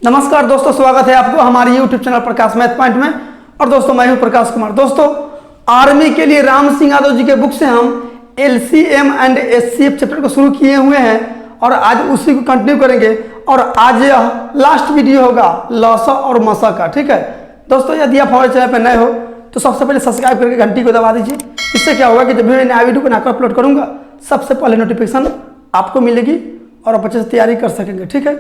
नमस्कार दोस्तों, स्वागत है आपको हमारे YouTube चैनल प्रकाश मैथ पॉइंट में। और दोस्तों मैं हूं प्रकाश कुमार। दोस्तों आर्मी के लिए राम सिंह यादव जी के बुक से हम LCM एंड SCF चैप्टर को शुरू किए हुए हैं और आज उसी को कंटिन्यू करेंगे। और आज लास्ट वीडियो होगा लसा और मसा का। ठीक है दोस्तों, यदि आप हमारे चैनल पर नए हो तो सबसे पहले सब्सक्राइब करके घंटी को दबा दीजिए। इससे क्या होगा कि जब भी मैं नया वीडियो बनाकर अपलोड करूंगा सबसे पहले नोटिफिकेशन आपको मिलेगी और आप अच्छे से तैयारी कर सकेंगे। ठीक है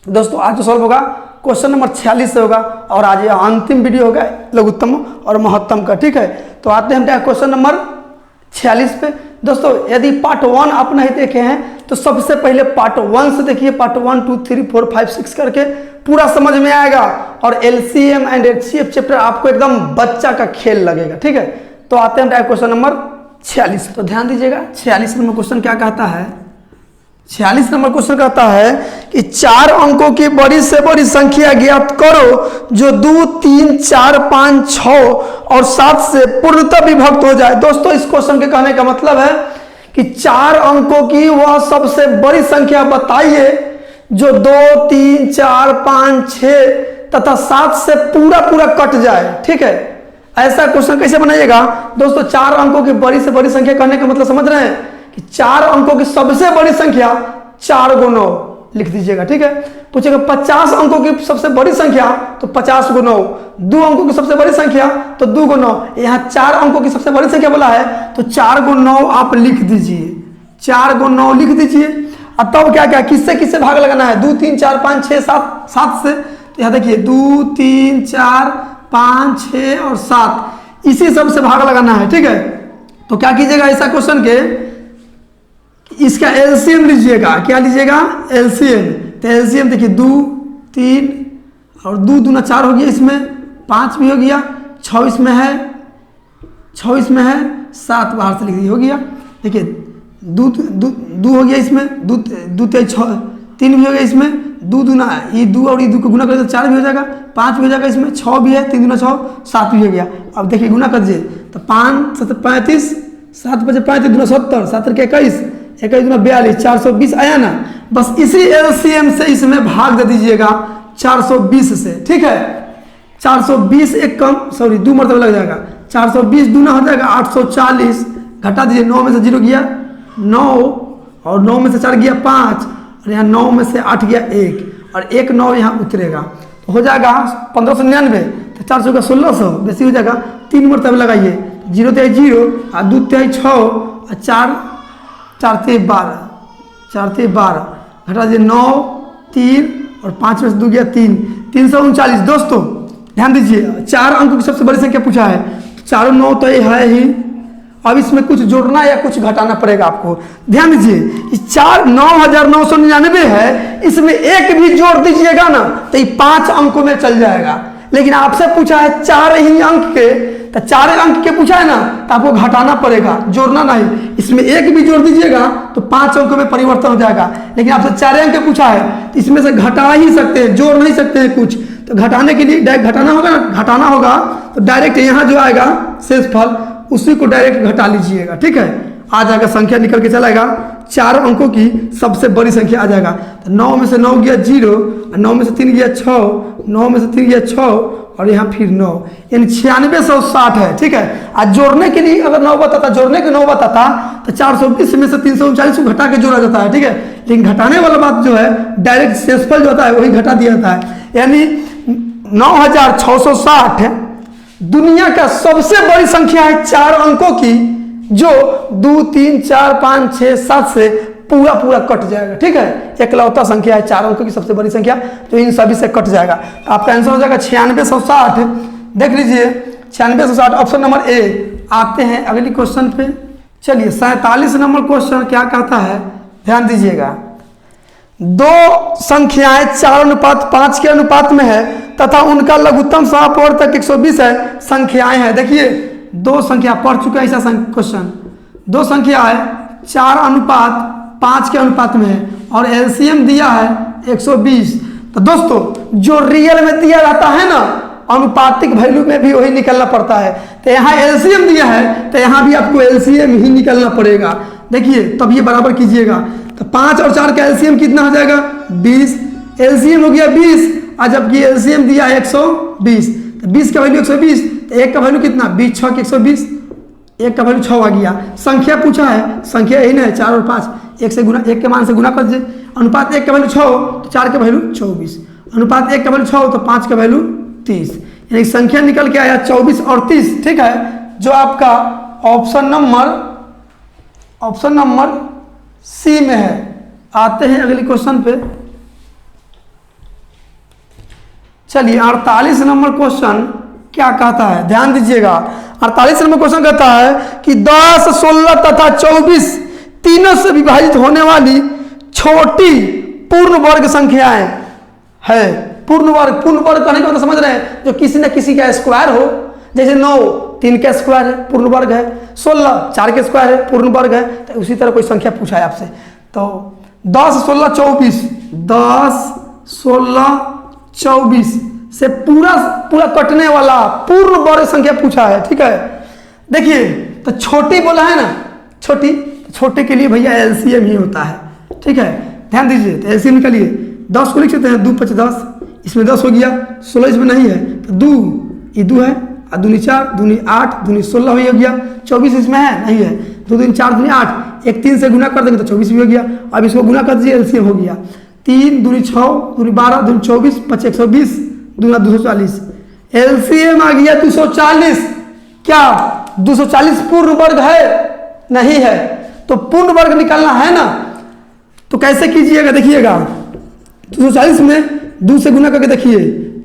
दोस्तों, आज जो सॉल्व होगा क्वेश्चन नंबर 46 से होगा और आज ये अंतिम वीडियो होगा लघुत्तम और महत्तम का। ठीक है तो आते हैं हम क्वेश्चन नंबर 46 पे। दोस्तों यदि पार्ट 1 आप नहीं देखे हैं तो सबसे पहले पार्ट 1 से देखिए। पार्ट 1, 2, 3, 4, 5, 6 करके पूरा समझ में आएगा और LCM एंड SCF चैप्टर आपको एकदम बच्चा का खेल लगेगा। ठीक है तो आते हैं क्वेश्चन नंबर 46। तो ध्यान दीजिएगा 46 नंबर क्वेश्चन क्या कहता है। 46 नंबर क्वेश्चन कहता है कि 4 अंकों की बड़ी से बड़ी संख्या ज्ञात करो जो 2, 3, 4, 5, 6 और 7 से पूर्णतः विभक्त हो जाए। दोस्तों इस क्वेश्चन के कहने का मतलब है कि 4 अंकों की वह सबसे बड़ी संख्या बताइए जो 2, 3, 4, 5, 6 तथा 7 से पूरा कट जाए। ठीक है ऐसा क्वेश्चन कैसे बनाइएगा दोस्तों। 4 अंकों की बड़ी से बड़ी संख्या कहने का मतलब समझ रहे हैं कि 4 अंकों की सबसे बड़ी संख्या 4 × 9 लिख दीजिएगा। ठीक है पूछेगा 50 अंकों की सबसे बड़ी संख्या तो 50 × 9, 2 अंकों की सबसे बड़ी संख्या तो 2 × 9। यहाँ 4 अंकों की सबसे बड़ी संख्या बोला है तो 4 × 9 आप लिख दीजिए। 4 × 9 लिख दीजिए और तब क्या क्या किससे किससे भाग लगाना है 2, 3, 4, 5, 6, 7 से। तो यहाँ देखिए 2, 3, 4, 5, 6 और 7 इसी सब से भाग लगाना है। ठीक है तो क्या कीजिएगा ऐसा क्वेश्चन के इसका LCM लीजिएगा। क्या लीजिएगा LCM। तो LCM देखिए 2, 3 और 2 दूना 4 हो गया, इसमें 5 भी हो गया, 6 इसमें है, 6 इसमें है, 7 बाहर से लिख दिया हो गया। देखिए 2 हो गया इसमें, 2, 3, 6, 3 भी हो गया इसमें, 2 दूना ये 2 और ये 2 को गुना कर 4 भी हो जाएगा, 5 भी हो जाएगा, इसमें 6 भी है, 3 दूना 6, 7 भी हो गया। अब देखिए गुना कर दीजिए तो 5 7 35, 7 5 35 दूना 70, 7 के 21, 21 दूना 42, 420 आया ना। बस इसी LCM से इसमें भाग दे दीजिएगा 420 से। ठीक है 420 एक कम 2 मरतबा लग जाएगा, 420 दूना हो जाएगा 840, घटा दीजिए 9 में से 0 गया 9 और 9 में से 4 गया 5 और यहाँ 9 में से 8 गया 1 और 1 9 यहाँ उतरेगा तो हो जाएगा 1599। तो 400 का 1600 वैसे हो जाएगा। 3 मरतबा लगाइए 0 × 0 और 2 × 6 और 4 × 12, 4 × 12 घटा दीजिए 9 3 और 5 में से 2 गया 3, 339। दोस्तों ध्यान दीजिए 4 अंकों की सबसे बड़ी संख्या पूछा है, 4 9 तो ये है ही। अब इसमें कुछ जोड़ना या कुछ घटाना पड़ेगा आपको। ध्यान दीजिए 9999 है, इसमें एक भी जोड़ दीजिएगा ना तो ये 5 अंकों में चल जाएगा। लेकिन आपसे पूछा है 4 ही अंक के, तो 4 अंक के पूछा है ना तो आपको घटाना पड़ेगा, जोड़ना नहीं। इसमें एक भी जोड़ दीजिएगा तो 5 अंकों में परिवर्तन हो जाएगा। लेकिन आपसे 4 अंक के पूछा है तो इसमें से घटा ही सकते हैं, जोड़ नहीं सकते हैं कुछ। तो घटाने के लिए डायरेक्ट घटाना होगा ना, घटाना होगा तो डायरेक्ट यहाँ जो आएगा शेषफल उसी को डायरेक्ट घटा लीजिएगा। ठीक है आ जाएगा, संख्या निकल के चलाएगा 4 अंकों की सबसे बड़ी संख्या आ जाएगा। तो 9 में से 9 गया 0, 9 में से 3 गया 6, 9 में से 3 गया 6 और यहाँ फिर 9, यानी 9660 है। ठीक है आज जोड़ने के लिए अगर 9 बताता, जोड़ने के 9 बताता तो 420 में से 339 को घटा के जोड़ा जाता है। ठीक है लेकिन घटाने वाला बात जो है डायरेक्ट शेषफल जो होता है वही घटा दिया जाता है। यानी 9660 दुनिया का सबसे बड़ी संख्या है 4 अंकों की जो 2, 3, 4, 5, 6, 7 से पूरा कट जाएगा। ठीक है एकलौता संख्या है 4 अंकों की सबसे बड़ी संख्या जो इन सभी से कट जाएगा। आपका आंसर हो जाएगा 9660। देख लीजिए 9660 ऑप्शन नंबर ए। आते हैं अगली क्वेश्चन पे। चलिए 47 नंबर क्वेश्चन क्या कहता है, ध्यान दीजिएगा। 2 संख्याएं 4:5 के अनुपात में है तथा उनका लघुत्तम समापवर्तक 120 है, संख्याएं हैं। देखिए 2 संख्या पढ़ चुका है ऐसा क्वेश्चन। 2 संख्या है 4:5 के अनुपात में है और LCM दिया है 120। तो दोस्तों जो रियल में दिया जाता है ना अनुपातिक वैल्यू में भी वही निकलना पड़ता है। तो यहाँ LCM दिया है तो यहाँ भी आपको LCM ही निकलना पड़ेगा। देखिए तब ये बराबर कीजिएगा तो 5 और 4 का LCM कितना हो जाएगा 20, LCM हो गया 20 आज जबकि एलसीएम दिया है 120, तो 20 का वैल्यू 120, तो एक का वैल्यू कितना 20 6 के 120, एक का वैल्यू 6 आ गया। संख्या पूछा है, संख्या यही ना है 4 और 5, एक से गुना, एक के मान से गुना कर दीजिए। अनुपात 1 का वैल्यू 6 हो तो 4 का वैल्यू 24, अनुपात 1 का वैल्यू 6 हो तो 5 का वैल्यू 30, यानी संख्या निकल के आया 24 और 30। ठीक है, जो आपका ऑप्शन नंबर सी में है। आते हैं अगले क्वेश्चन पे। चलिए 48 नंबर क्वेश्चन क्या कहता है, ध्यान दीजिएगा। 48 नंबर क्वेश्चन कहता है कि 10, 16 तथा 24 तीनों से विभाजित होने वाली छोटी पूर्ण वर्ग संख्याएं है। पूर्ण वर्ग कहने का मतलब समझ रहे हैं, जो किसी न किसी का स्क्वायर हो, जैसे 9 3 का स्क्वायर है, पूर्ण वर्ग है, 16 4 के स्क्वायर है, पूर्ण वर्ग है। तो उसी तरह कोई संख्या पूछा है आपसे, तो 10, 16, 24, 10, 16, 24 से पूरा कटने वाला पूर्ण वर्ग संख्या पूछा है। ठीक है, देखिए तो छोटी बोला है ना, छोटे के लिए भैया एलसीएम ही होता है। ठीक है, ध्यान दीजिए, तो एलसीएम निकालिए। 10 को लिख सकते हैं, 2 5 10, इसमें 10 हो गया, 16 इसमें नहीं है, तो 2 ये 2 है, 2 4 2 8 2 16 हो गया, 24 इसमें है नहीं है, 2 3 4 2 8, एक 3 से गुना कर देंगे तो 24 भी हो गया। अब इसको गुना कर दीजिए, एलसीएम हो गया 3 2 6 2 12 2 24 5 120 2 240, एलसीएम आ गया 240। क्या 240 पूर्ण वर्ग है? नहीं है, तो पूर्ण वर्ग निकालना है ना, तो कैसे कीजिएगा देखिएगा। 240 में 2 से गुना करके देखिए,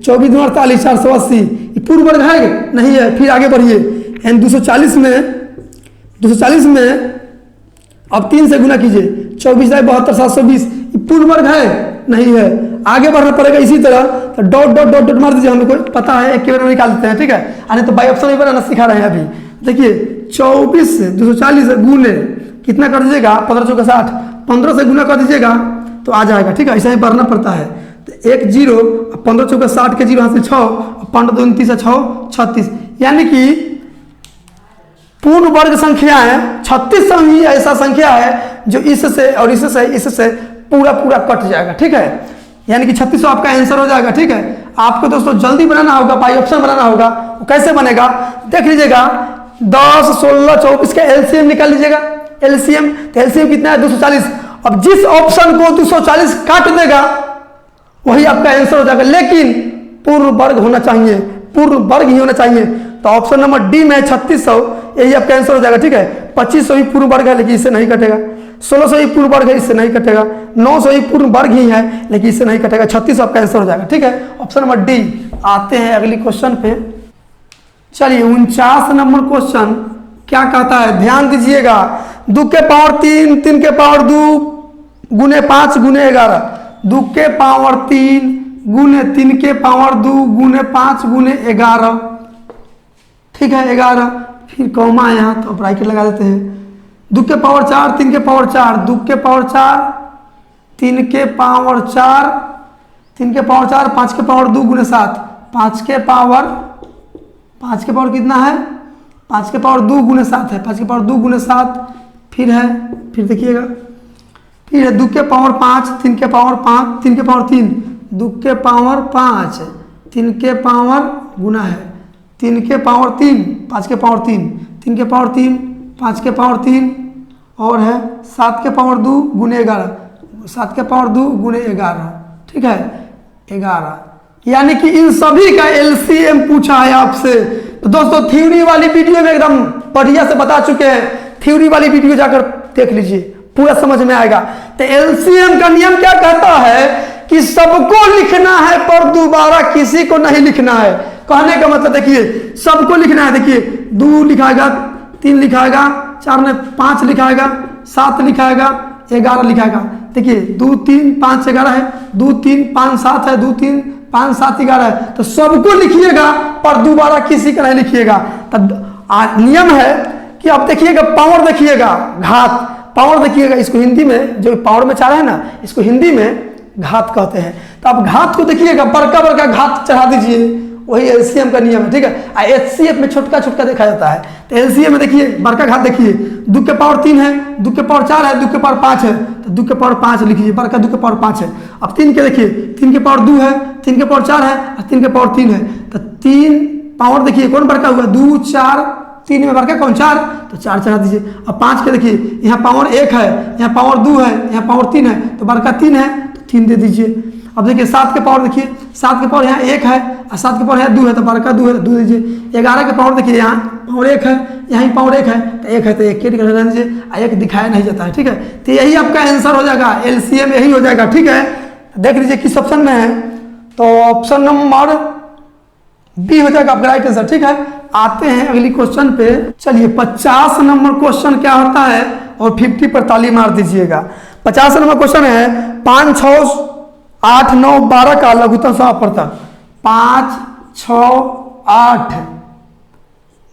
24 2 48 480, ये पूर्ण वर्ग है नहीं है। फिर आगे बढ़िए, 240 में अब 3 से गुना कीजिए, 24 72 720, ये पूर्ण वर्ग है नहीं है। आगे बढ़ना पड़ेगा इसी तरह, तो डॉट डॉट डॉट डॉट मार दीजिए, हमें कोई पता है एक के बारे में निकाल देते हैं। ठीक है, अरे तो बाई ऑप्शन में बनाना सिखा रहे हैं अभी। देखिए 24 से 240 गुने कितना कर दीजिएगा, 15 चौका 60, 15 से गुना कर दीजिएगा तो आ जाएगा। ठीक है, ऐसा ही बढ़ना पड़ता है। तो 1 0, 15 चौका 60 के 0 यहाँ से 6, 15 2 30 6 36, यानी कि पूर्ण वर्ग संख्या है 36 ही ऐसा संख्या है जो इससे और इससे पूरा कट जाएगा। ठीक है, यानी कि 36 आपका आंसर हो जाएगा। ठीक है, आपको दोस्तों जल्दी बनाना होगा, बाई ऑप्शन बनाना होगा। कैसे बनेगा देख लीजिएगा, 10 16 24 का एलसीएम निकाल लीजिएगा। एलसीएम कितना है 240। अब जिस ऑप्शन को 240 काट देगा वही आपका आंसर हो जाएगा, लेकिन पूर्ण वर्ग होना चाहिए, पूर्ण वर्ग ही होना चाहिए। तो ऑप्शन नंबर डी में 3600, यही आपका आंसर हो जाएगा। ठीक है, 2500 ही पूर्ण वर्ग है लेकिन इससे नहीं कटेगा, 1600 ही पूर्ण वर्ग है इससे नहीं कटेगा, 900 ही पूर्ण वर्ग ही है लेकिन इससे नहीं कटेगा, 3600 आपका आंसर हो जाएगा। ठीक है, ऑप्शन नंबर डी। आते हैं अगली क्वेश्चन पे। चलिए 49 नंबर क्वेश्चन क्या कहता है, ध्यान दीजिएगा। 2 के पावर 3 3 के पावर 2 गुने 5 गुने 11, 2 के पावर 3 गुने 3 के पावर 2 गुने 5 गुने 11। ठीक है, 11 फिर कॉमा है यहाँ तो ब्रैकेट लगा देते हैं। 2 के पावर 4 3 के पावर 4, 2 के पावर 4 3 के पावर 4 3 के पावर 4 5 के पावर 2 गुने 7, 5 के पावर कितना है, 5 के पावर 2 गुने 7 है, 5 के पावर 2 गुने 7। फिर है, फिर देखिएगा, फिर है 2 के पावर 5 3 के पावर 5 3 के पावर 3, 2 के पावर 5 3 के पावर गुना है 3 के पावर 3 5 के पावर 3 3 के पावर 3 5 के पावर 3 और है 7 के पावर 2 गुने 11, 7 के पावर 2 गुने 11। ठीक है, 11, यानी कि इन सभी का एलसीएम पूछा है आपसे। तो दोस्तों थ्योरी वाली वीडियो में एकदम बढ़िया से बता चुके हैं, थ्योरी वाली वीडियो जाकर देख लीजिए, पूरा समझ में आएगा। तो एलसीएम का नियम क्या कहता है कि सबको लिखना है पर दोबारा किसी को नहीं लिखना है। कहने का मतलब देखिए, सबको लिखना है। देखिए 2 लिखाएगा, 3 लिखाएगा, 4 ने 5 लिखाएगा, 7 लिखाएगा, 11 लिखाएगा। देखिए 2 3 5 11 है, 2 3 5 7 है, 2 3 5 7 11 है, तो सबको लिखिएगा पर दोबारा किसी का नहीं लिखिएगा। तब नियम है कि आप देखिएगा पावर, देखिएगा घात, पावर देखिएगा, इसको हिंदी में जो पावर में 4 है ना, इसको हिंदी में घात कहते हैं। तो आप घात को देखिएगा, बड़का घात चढ़ा दीजिए वही एलसीएम का नियम है, ठीक है। एचसीएफ में छोटका छोटका देखा जाता है, तो एलसीएम में देखिए बड़का घात देखिए 2 के पावर 3 है, 2 के पावर 4 है, 2 के पावर 5 है, तो 2 के पावर 5 लिखिए, बड़का 2 के पावर 5 है। अब 3 के देखिए 3 के पावर 2 है, 3 के पावर 4 है और 3 के पावर 3 है, तो 3 पावर देखिए कौन बड़का हुआ, 2 4 3 में बड़का कौन 4, तो 4 चढ़ा दीजिए। अब 5 के देखिए यहाँ पावर 1 है, यहाँ पावर 2 है, यहाँ पावर 3 है, तो बड़का 3 है तो 3 दे दीजिए। अब देखिए 7 के पावर देखिए 7 के पावर यहाँ 1 है और 7 के पावर यहाँ 2 है, तो बड़का 2 है तो 2 दीजिए। 11 के पावर देखिए यहाँ पावर 1 है, यहाँ पावर 1 है, तो 1 है तो 1 के रहने दीजिए, 1 दिखाया नहीं जाता है, ठीक है। तो यही आपका आंसर हो जाएगा, एलसीएम यही हो जाएगा, ठीक है। देख लीजिए किस ऑप्शन में है, तो ऑप्शन नंबर बी हो जाएगा आपका राइट आंसर, ठीक है। आते हैं अगली क्वेश्चन पे। चलिए 50 नंबर क्वेश्चन क्या होता है और 50 पर ताली मार दीजिएगा। 50 नंबर क्वेश्चन है 5 6 8 9 12 का लघुत्तम समापवर्तक। 5 6 8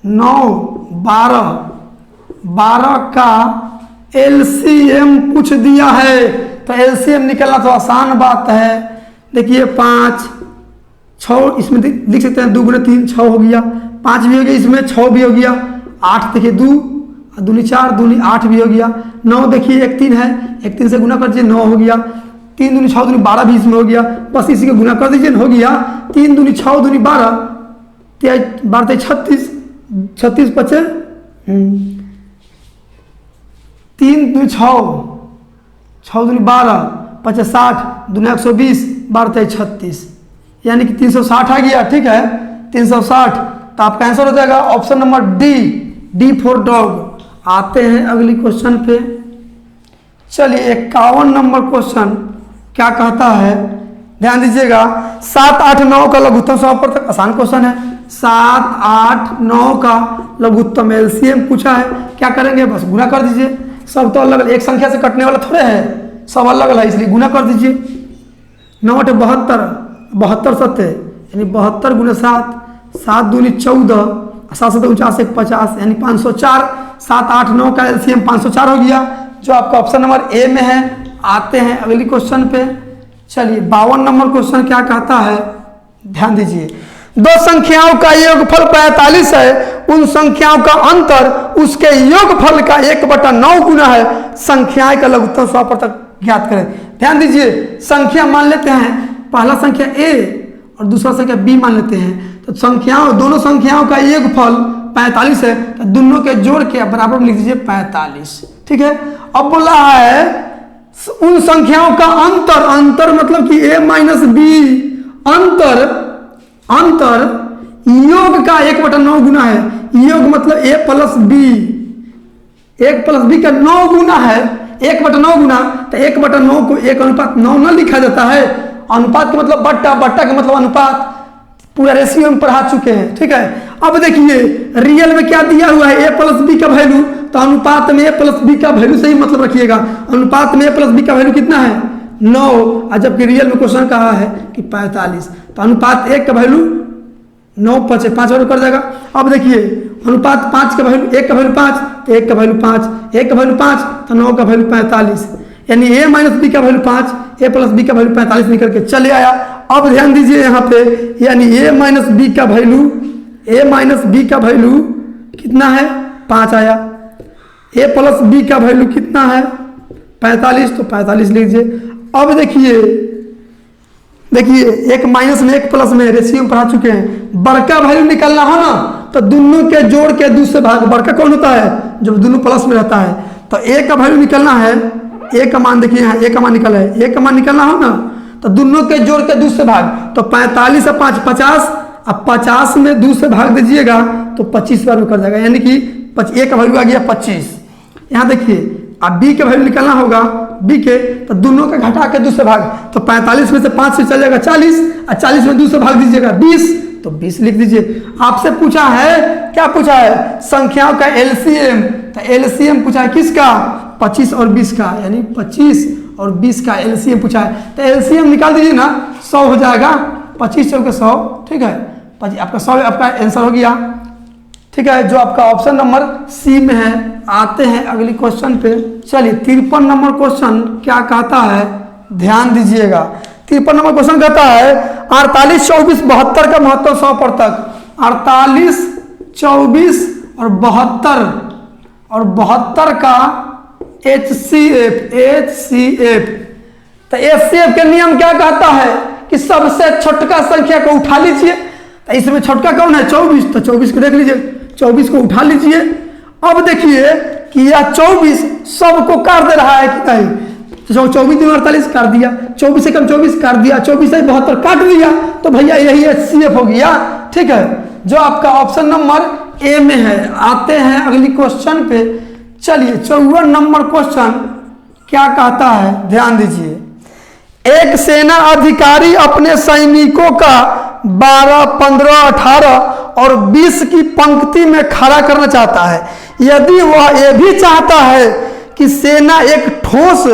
9 12 का एलसीएम पूछ दिया है, तो एलसीएम निकलना तो आसान बात है। देखिए 5 6 इसमें लिख सकते हैं, 2 गुना 3 6 हो गया, 5 भी हो गया, इसमें 6 भी हो गया, 8 देखिए 2 दूनी 4 दूनी 8 भी हो गया, 9 देखिए 1 3 है, 1 3 से गुना कर दीजिए 9 हो गया, 3 दूनी 6 दूनी 12 भी इसमें हो गया, बस इसी को गुना कर दीजिए हो गया, 3 दूनी 6 दूनी 12 12 36 36 बचे 3 दूनी 6 दूनी 12 50 60 दूनी 120 12 36 यानी कि 360 आ गया, ठीक है 360। तो आपका आंसर हो जाएगा option number D for dog. आते हैं अगली क्वेश्चन पे। चलिए 51 नंबर क्वेश्चन क्या कहता है, ध्यान दीजिएगा। 7 8 9 का लघुत्तम समापवर्तक, आसान क्वेश्चन है। 7 8 9 का लघुत्तम एलसीएम पूछा है, क्या करेंगे बस गुना कर दीजिए। सब तो अलग, एक संख्या से कटने वाला थोड़े है, सब अलग अलग है, इसलिए गुना कर दीजिए। 9 8 72 72 7 यानी 72 गुना 7 7 दूनी 14 7 7 49 1 50 यानी 504। 7 8 9 का एलसीएम 504 हो गया, जो आपका ऑप्शन नंबर ए में है। आते हैं अगली क्वेश्चन पे। चलिए 52 नंबर क्वेश्चन क्या कहता है, ध्यान दीजिए। दो संख्याओं का योगफल 45 है, उन संख्याओं का अंतर उसके योगफल का 1/9 गुना है, संख्याएं का लघुत्तम समापवर्तक ज्ञात करें। ध्यान दीजिए, संख्या मान लेते हैं, पहला संख्या ए और दूसरा संख्या बी मान लेते हैं, तो संख्याओं दोनों संख्याओं का योगफल 45 है, तो दोनों के जोड़ के बराबर लिख दीजिए 45, ठीक है। अब बोला है उन संख्याओं का अंतर, अंतर मतलब कि a माइनस बी, अंतर योग का 1/9 गुना है। योग मतलब a plus b, 1 plus b का 9 गुना है, 1/9 गुना, तो 1/9 को 1:9 न लिखा जाता है। अनुपात का मतलब बट्टा, बट्टा का मतलब अनुपात, पूरा रेशियो में पढ़ा चुके हैं, ठीक है। अब देखिए रियल में क्या दिया हुआ है, a प्लस बी का वैल्यू, तो अनुपात में a प्लस बी का वैल्यू से ही मतलब रखिएगा। अनुपात में a प्लस बी का वैल्यू कितना है 9, और जबकि रियल में क्वेश्चन कहा है कि 45, तो अनुपात 1 का वैल्यू 9 5 5 और कर जाएगा। अब देखिए अनुपात 5 का वैल्यू, 1 का वैल्यू 5, तो 1 का वैल्यू 5, 1 का वैल्यू 5, तो 9 का वैल्यू 45, यानी a माइनस बी का वैल्यू 5, a प्लस बी का वैल्यू 45 निकल के चले आया। अब ध्यान दीजिए यहाँ पे, यानी a माइनस बी का वैल्यू कितना है 5 आया, a प्लस बी का वैल्यू कितना है 45, तो 45 लिख दीजिए। अब देखिए एक माइनस में एक प्लस में रेशियो में पढ़ा चुके हैं, बड़का वैल्यू निकालना हो ना, तो दोनों के जोड़ के दूसरे भाग, बड़का कौन होता है जब दोनों प्लस में रहता है, तो a का वैल्यू निकालना है, a का मान देखिए यहाँ a का मान निकला है, a का मान निकालना हो ना, तो दोनों के जोड़ के दूसरे भाग, तो 45 से 5 50, अब 50 में दूसरे भाग दीजिएगा तो 25 बार में कर जाएगा, यानी कि a का वैल्यू आ गया 25। यहाँ देखिए अब b के वैल्यू निकालना होगा, b के, तो दोनों का घटा के दूसरे भाग, तो 45 में से 5 से चल जाएगा 40, और 40 में दूसरे भाग दीजिएगा 20, तो 20 लिख दीजिए। आपसे पूछा है, क्या पूछा है, संख्याओं का एलसीएम, तो एलसीएम पूछा है किसका 25 और 20 का, यानी 25 और 20 का एलसीएम पूछा है, तो एलसीएम निकाल दीजिए ना, 100 हो जाएगा, 25 चौके 100, ठीक है, आपका 100 आपका आंसर हो गया, ठीक है, जो आपका ऑप्शन नंबर सी में है। आते हैं अगली क्वेश्चन पे। चलिए 53 नंबर क्वेश्चन क्या कहता है, ध्यान दीजिएगा। 53 नंबर क्वेश्चन कहता है 48, 24, 72 का महत्व 100 पर तक। 48, 24 और 72 का HCF। तो HCF के नियम क्या कहता है कि सबसे छोटका संख्या को उठा लीजिए। तो इसमें छोटका कौन है? 24। तो 24 को देख लीजिए, 24 को उठा लीजिए। अब देखिए कि यह 24 सबको काट दे रहा है कि नहीं। तो 24 दूनी 48 काट दिया, 24 से कम 24 काट दिया, 24 से 72 काट दिया। तो भैया यही HCF हो गया। ठीक है, जो आपका ऑप्शन नंबर ए में है। आते हैं अगली क्वेश्चन पे। चलिए 54 नंबर क्वेश्चन क्या कहता है, ध्यान दीजिए। एक सेना अधिकारी अपने सैनिकों का 12, 15, 18 और 20 की पंक्ति में खड़ा करना चाहता है। यदि वह यह भी चाहता है कि सेना एक ठोस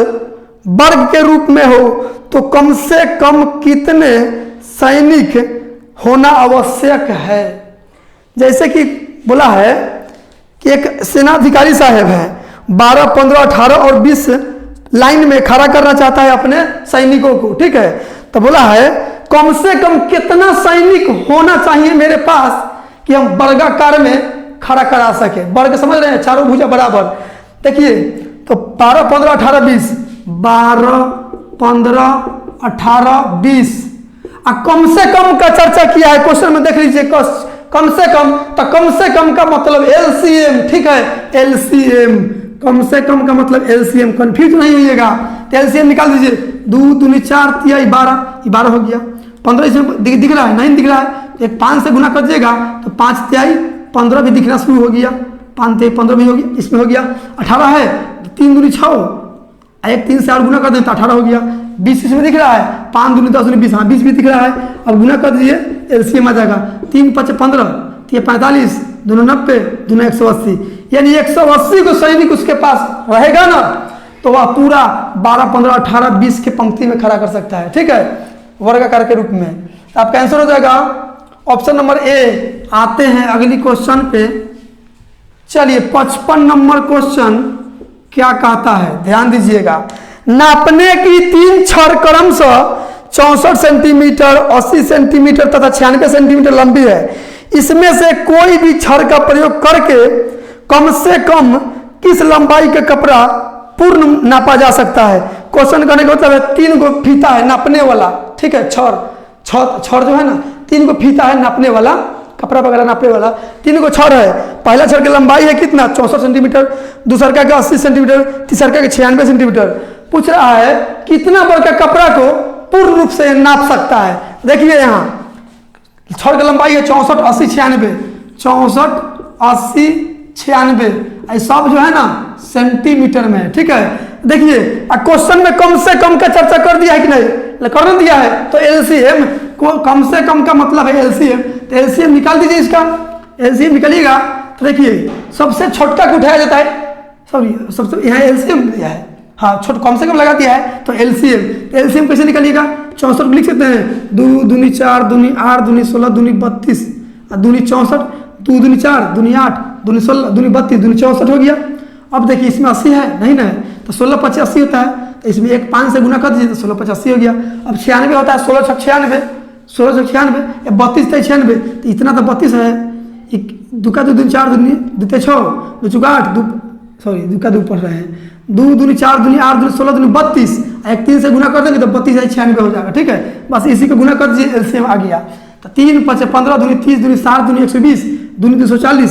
वर्ग के रूप में हो तो कम से कम कितने सैनिक होना आवश्यक है। जैसे कि बोला है कि एक सेनाधिकारी साहब है, 12, 15, 18 और 20 लाइन में खड़ा करना चाहता है अपने सैनिकों को। ठीक है, तो बोला है कम से कम कितना सैनिक होना चाहिए मेरे पास कि हम वर्गाकार में खड़ा करा सके। वर्ग समझ रहे हैं, चारों भुजा बराबर। देखिए तो 12, 15, 18, 20, 12, 15, 18, 20 कम से कम का चर्चा किया है क्वेश्चन में। देख लीजिए कम से कम, तो कम से कम का मतलब LCM। ठीक है, LCM कम से कम का मतलब LCM, कंफ्यूज नहीं होइएगा। तो LCM निकाल दीजिए, 2 दूनी 4 तिया 12 हो गया। 15 इसमें दिख रहा है, नहीं दिख रहा है, एक 5 से गुना कर दीजिएगा तो 5 तिहाई 15 भी दिखना शुरू हो गया, 5 तिहाई 15 भी हो गया, इसमें हो गया। 18 है, 3 दूनी 6, एक 3 से और गुना कर दें तो 18 हो गया। 20 इसमें दिख रहा है, 5 दूनी 10 दूनी 20, हाँ 20 भी दिख रहा है। अब गुना कर दीजिए, LCM आ जाएगा। 3 5 15, 45, दोनों 90, दोनों 180। यानी 180 को सैनिक उसके पास रहेगा ना, तो वह पूरा 12, 15, 18, 20 के पंक्ति में खड़ा कर सकता है। ठीक है, वर्गाकार के रूप में। तो आपका आंसर हो जाएगा ऑप्शन नंबर ए। आते हैं अगली क्वेश्चन पे। चलिए 55 नंबर क्वेश्चन क्या कहता है, ध्यान दीजिएगा। नापने की 3 छड़ क्रमशः 64 सेंटीमीटर, 80 सेंटीमीटर तथा 96 सेंटीमीटर लंबी है। इसमें से कोई भी छड़ का प्रयोग करके कम से कम किस लंबाई का कपड़ा पूर्ण नापा जा सकता है। क्वेश्चन करने का मतलब है 3 गो फीता है नापने वाला। ठीक है, छड़ जो है ना, 3 गो फीता है नापने वाला, कपड़ा वगैरह नापने वाला 3 गो छड़ है। पहला छड़ की लंबाई है कितना, 64 सेंटीमीटर, दूसरा का 80 सेंटीमीटर, तीसरा का 96 सेंटीमीटर। पूछ रहा है कितना बड़ का कपड़ा को पूर्ण रूप से नाप सकता है। देखिए यहाँ छड़ की लंबाई है 64, 80, 96, 64, 80, 96, सब जो है ना सेंटीमीटर में। ठीक है, देखिए क्वेश्चन में कम से कम का चर्चा कर दिया है कि नहीं, कर दिया है। तो LCM को कम से कम का मतलब है LCM। तो LCM निकाल दीजिए, इसका LCM निकालिएगा तो देखिए सबसे छोटा को उठाया जाता है, सॉरी सबसे यहाँ LCM दिया है, हाँ छोट कम से कम लगा दिया है तो LCM कैसे निकालिएगा। 64 लिख सकते हैं, 2 दूनी 4, दूनी 8, दूनी 16, दूनी 32, दूनी 64, 2 दूनी 4, दूनी 8, दूनी 16, दूनी 32, दूनी 64 हो गया। अब देखिए इसमें 80 है, नहीं ना, तो 16 5 80 होता है, तो इसमें एक 5 से गुना कर दीजिए तो 16 5 80 हो गया। अब 96 होता है, 16 6 96, 16 6 96, 32 3 96, तो इतना तो 32 है। 2 का 2 दूनी 4, दूनी 2 6, 2 चुका 8, 2 सॉरी 2 का 2 पढ़ रहे हैं, 2 दूनी 4, दूनी 8, दूनी 16, दूनी 32, एक 3 से गुना कर देंगे तो 32 96 हो जाएगा। ठीक है, बस इसी को गुना कर दीजिए, LCM आ गया। तो 3 5 15, दूनी 30, दूनी 60, दूनी 120, दूनी 240,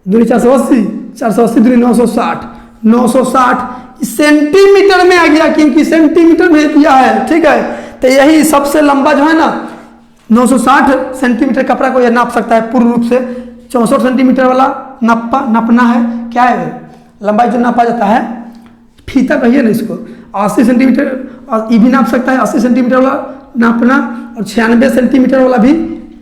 दूनी 480, 480 दूनी 960, 960 सेंटीमीटर में आ गया, क्योंकि सेंटीमीटर में दिया है। ठीक है, तो यही सबसे लंबा जो है ना 960 सेंटीमीटर कपड़ा को यह नाप सकता है पूर्ण रूप से। 64 सेंटीमीटर वाला नापना है, क्या है लंबाई जो नापा जाता है, फीता कहिए ना इसको। 80 सेंटीमीटर और ये भी नाप सकता है, 80 सेंटीमीटर वाला नापना, और 96 सेंटीमीटर वाला भी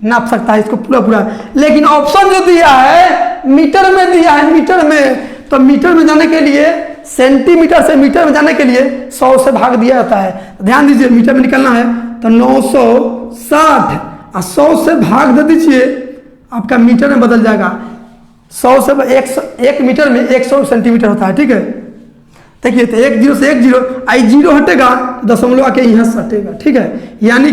नाप सकता है इसको पूरा। लेकिन ऑप्शन जो दिया है मीटर में दिया है, मीटर में। तो मीटर में जाने के लिए, सेंटीमीटर से मीटर में जाने के लिए 100 से भाग दिया जाता है। ध्यान दीजिए, मीटर में निकलना है तो 960 और 100 से भाग दे दीजिए, आपका मीटर में बदल जाएगा। 100 से 1 मीटर में 100 सेंटीमीटर होता है। ठीक है, देखिए तो 1 0 से 1 0, आई 0 हटेगा दशमलव आके यहाँ से हटेगा, ठीक है। यानी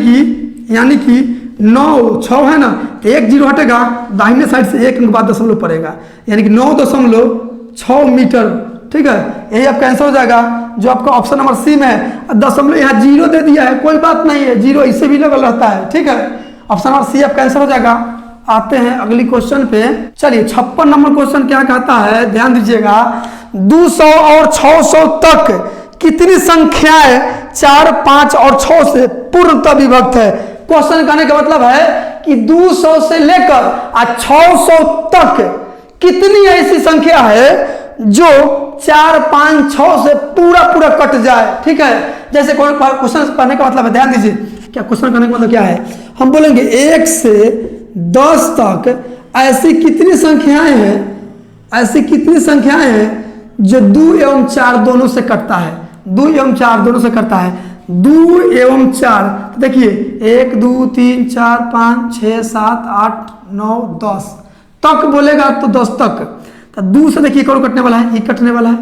कि 9 6 है ना, तो 1 0 हटेगा, दाहिने साइड से 1 के बाद दशमलव पड़ेगा, यानी कि 9.6 मीटर, ठीक है। यही आपका आंसर हो जाएगा जो आपका ऑप्शन नंबर सी में है। दशमलव यहाँ 0 दे दिया है, कोई बात नहीं है, 0 इससे भी लगल रहता है, ठीक है। ऑप्शन नंबर सी आपका आंसर हो जाएगा। आते हैं अगली क्वेश्चन पे। चलिए 56 नंबर क्वेश्चन क्या कहता है, ध्यान दीजिएगा। 200 और 600 तक कितनी संख्याएं 4 5 और 6 से पूर्णतः विभक्त है। क्वेश्चन कहने का मतलब है कि 200 से लेकर 600 तक कितनी ऐसी संख्या है जो 4 5 6 से पूरा कट जाए, ठीक है। जैसे क्वेश्चन पढ़ने का मतलब है, ध्यान दीजिए क्या क्वेश्चन करने का मतलब क्या है। हम बोलेंगे 1 से 10 तक ऐसी कितनी संख्याएं हैं जो 2 एवं 4 दोनों से कटता है, 2 एवं 4 दोनों से कटता है। 2 एवं 4 तो देखिए 1 2 3 4 5 6 7 8 9 10 तक बोलेगा तो 10 तक। तो 2 से देखिए कौन कटने वाला है, ई कटने वाला है,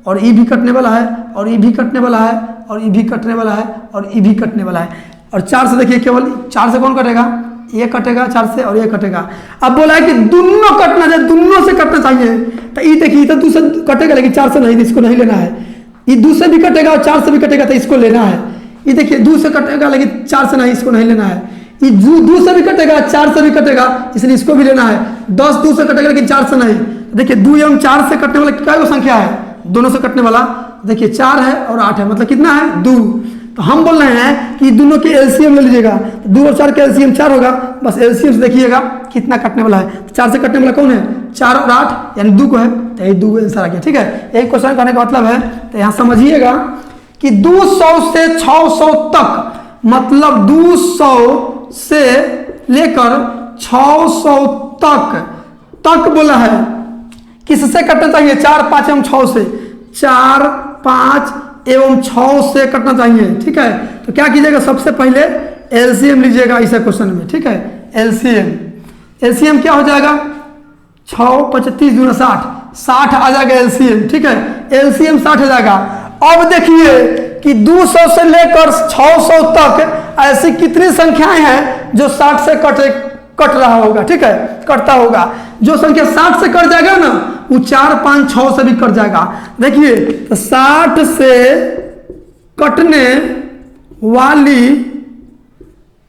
और ई भी कटने वाला है, और ई भी कटने वाला है, और ई भी कटने वाला है, और ई भी कटने वाला है। और 4 से देखिए केवल 4 से कौन कटेगा, ये कटेगा 4 से, और ये कटेगा। अब बोला है कि दोनों कटना चाहिए, दोनों से कटना चाहिए। तो ये देखिए तो 2 से कटेगा लेकिन 4 से नहीं, इसको नहीं लेना है। ये 2 से भी कटेगा और 4 से भी कटेगा तो इसको लेना है। ये देखिए 2 से कटेगा लेकिन 4 से नहीं, इसको नहीं लेना है। ये 2 से भी कटेगा 4 से भी कटेगा, इसलिए इसको भी लेना है। 10 2 से कटेगा लेकिन 4 से नहीं। देखिए 2 एवं 4 से कटने वाला क्या संख्या है, दोनों से कटने वाला देखिए 4 है और 8 है, मतलब कितना है 2। तो हम बोल रहे हैं कि दोनों के एलसीएम ले लीजिएगा, 2 और 4 के एलसीएम 4 होगा, बस एलसीएम से देखिएगा कितना कटने वाला है। 4 से कटने वाला कौन है, 4 और 8 यानी 2 को है, तो यही 2 आंसर आ गया, ठीक है। यही क्वेश्चन करने का मतलब है। तो यहाँ समझिएगा कि 200 से 600 तक, मतलब 200 से लेकर 600 तक बोला है। किससे कटना चाहिए, 4 5 एवं 6 से, 4 5 एवं 6 से कटना चाहिए, ठीक है। तो क्या कीजिएगा, सबसे पहले एलसीएम लीजिएगा इस क्वेश्चन में, ठीक है। एलसीएम क्या हो जाएगा, 6 35 दूना 60 आ जाएगा एलसीएम, ठीक है। एलसीएम 60 आ जाएगा। अब देखिए कि 200 से लेकर 600 तक ऐसी कितनी संख्याएं हैं जो 60 से कट रहा होगा, ठीक है, कटता होगा। जो संख्या 60 से कट जाएगा ना, वो 4 5 6 से भी कट जाएगा। देखिए तो 60 से कटने वाली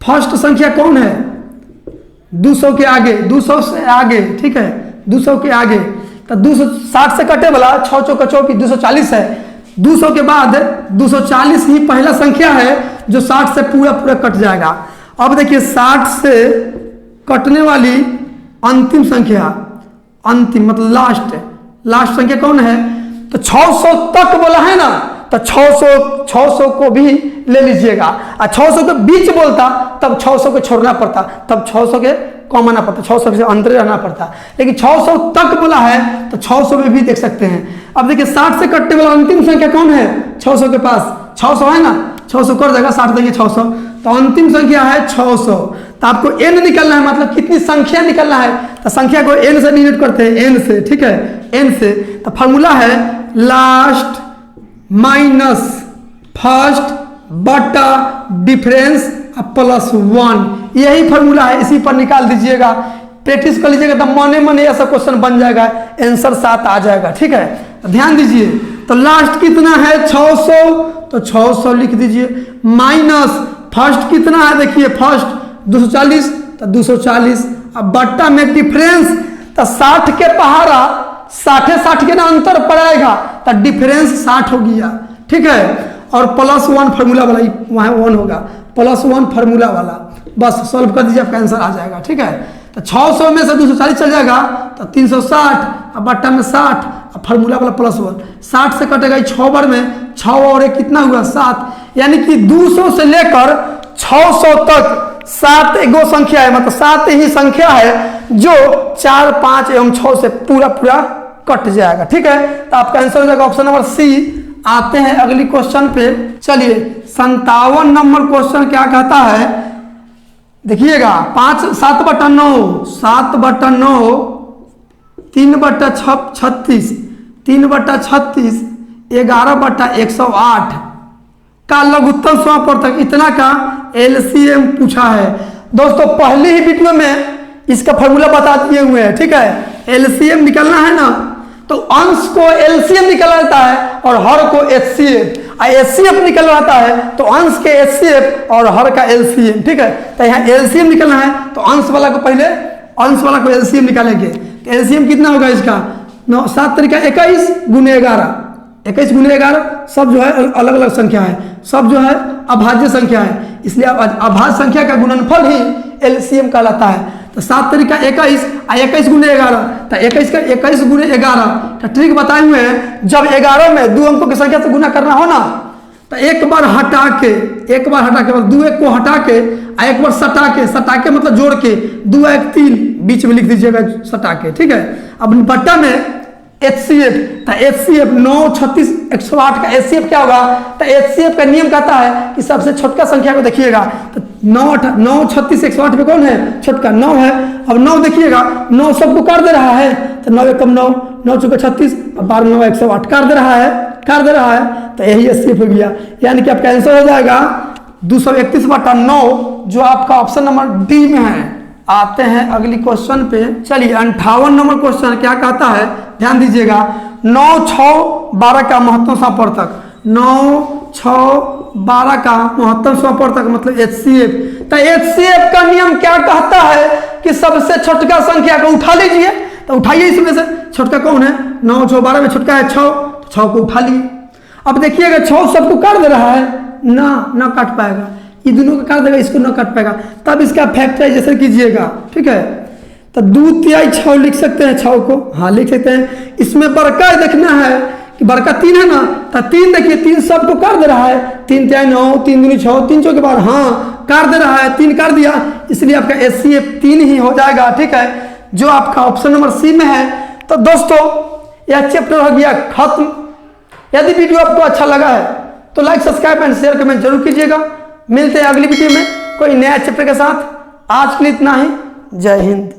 फर्स्ट संख्या कौन है, 200 के आगे, 200 से आगे, ठीक है, 200 के आगे। तो 260 से कटे वाला 6 चौका 24 240 है। 200 के बाद 240 ही पहला संख्या है जो 60 से पूरा कट जाएगा। अब देखिए 60 से कटने वाली अंतिम संख्या, अंतिम मतलब लास्ट संख्या कौन है, तो 600 तक बोला है ना, तो 600 को भी ले लीजिएगा। और 600 के बीच बोलता तब 600 को छोड़ना पड़ता, तब 600 के कम आना पड़ता, 600 से अंतर रहना पड़ता। लेकिन 600 तक बोला है तो 600 में भी देख सकते हैं। अब देखिए 60 से कटने वाला अंतिम संख्या कौन है, 600 के पास 600 है ना, 600 कर देगा, 60 देंगे 600, तो अंतिम संख्या है 600। तो आपको n निकलना है, मतलब कितनी संख्या निकलना है, तो संख्या को n से डिनोट करते हैं, n से, ठीक है, n से। तो फॉर्मूला है लास्ट माइनस फर्स्ट बटा डिफरेंस प्लस 1, यही फॉर्मूला है, इसी पर निकाल दीजिएगा, प्रैक्टिस कर लीजिएगा, तो मने ऐसा क्वेश्चन बन जाएगा, आंसर 7 आ जाएगा, ठीक है। तो ध्यान दीजिए, तो लास्ट कितना है 600, तो 600 लिख दीजिए, माइनस फर्स्ट कितना है, देखिए फर्स्ट 240, तो 240, अब बट्टा में डिफरेंस, तो 60 के पहाड़ा 60 के ना अंतर पड़ेगा, तो डिफरेंस 60 हो गया, ठीक है। और प्लस 1 फार्मूला वाला, वहाँ 1 होगा, प्लस 1 फार्मूला वाला, बस सॉल्व कर दीजिए, आपका आंसर आ जाएगा, ठीक है। तो 600 में से 240 चल जाएगा तो 360, अब बट्टा में 60, अब फार्मूला वाला प्लस 1, 60 से कटेगा 6 बार में, 6 और 1 कितना हुआ 7, यानी कि 200 से लेकर 600 तक 7 एगो संख्या है, मतलब 7 ही संख्या है जो 4 5 एवं 6 से पूरा कट जाएगा, ठीक है। तो आपका आंसर हो जाएगा ऑप्शन नंबर सी। आते हैं अगली क्वेश्चन पे। चलिए 57 नंबर क्वेश्चन क्या कहता है, देखिएगा 7/9 3/36 3/36 11/108 का लघुत्तम समापवर्तक, इतना का एलसीएम पूछा है। दोस्तों पहले ही वीडियो में इसका फॉर्मूला बता दिए हुए हैं, ठीक है। एलसीएम निकलना है ना, तो अंश को एलसीएम निकल आता है और हर को एचसीएफ, एचसीएफ निकल आता है तो अंश के एचसीएफ और हर का एलसीएम, ठीक है। तो यहाँ एलसीएम निकलना है तो अंश वाला को पहले, अंश वाला को एलसीएम निकालेंगे। तो एलसीएम कितना होगा इसका, 7 तरीका 21 × 11, 21 × 11 सब जो है अलग अलग संख्या है, सब जो है अभाज्य संख्या है, इसलिए अभाज्य संख्या का गुणनफल ही एलसीएम कहलाता है। तो 7 तरीका 21 और 21 × 11, तो 21 का 21 × 11 तो ट्रिक बताए हुए हैं। जब 11 में 2 अंकों की संख्या से गुना करना हो ना, तो एक बार हटा के मतलब 2 1 को हटा के एक बार सटा के मतलब जोड़ के 2 1 3 बीच में लिख दीजिएगा सटा के, ठीक है। अब बट्टा में एचसीएफ, तो एचसीएफ 9 36 108 का एचसीएफ क्या होगा, तो एचसीएफ का नियम कहता है कि सबसे छोटका संख्या को देखिएगा। तो 9 36 108 में कौन है, छोटका 9 है। अब 9 देखिएगा, 9 सबको काट दे रहा है, तो 9 एकम 9, 9 चौके 36, 12 9 108 काट दे रहा है, तो यही एचसीएफ हो गया। यानी कि आपका आंसर हो जाएगा 231/9, जो आपका ऑप्शन नंबर डी में है। आते हैं अगली क्वेश्चन पे, चलिए 58 नंबर क्वेश्चन क्या कहता है, ध्यान दीजिएगा। 9 6 12 का महत्तम समापवर्तक, 9 6 12 का महत्तम समापवर्तक मतलब एचसीएफ। तो एचसीएफ का नियम क्या कहता है कि सबसे छोटका संख्या को उठा लीजिए, तो उठाइए इसमें से, छोटका कौन है, 9 6 12 में छोटका है 6, तो 6 को उठा लिए। अब देखिएगा 6 सबको काट दे रहा है ना काट पाएगा, ये दोनों को काट देगा, इसको ना काट पाएगा, तब इसका फैक्टराइजेशन कीजिएगा, ठीक है। तो 2 तिहाई 6 लिख सकते हैं, 6 को हाँ लिख सकते हैं। इसमें बड़का देखना है कि बड़का 3 है ना, तो 3 देखिए 3 सबको काट दे रहा है, 3 तिहाई 9, 3 दूनी 6, 3 चौके 12, हाँ काट दे रहा है, 3 काट दिया, इसलिए आपका एचसीएफ 3 ही हो जाएगा, ठीक है, जो आपका ऑप्शन नंबर सी में है। तो दोस्तों यह चैप्टर हो गया खत्म। यदि वीडियो आपको अच्छा लगा है तो like subscribe and share comment जरूर कीजिएगा। मिलते हैं अगली वीडियो में कोई नया चैप्टर के साथ। आज के लिए इतना ही, जय हिंद।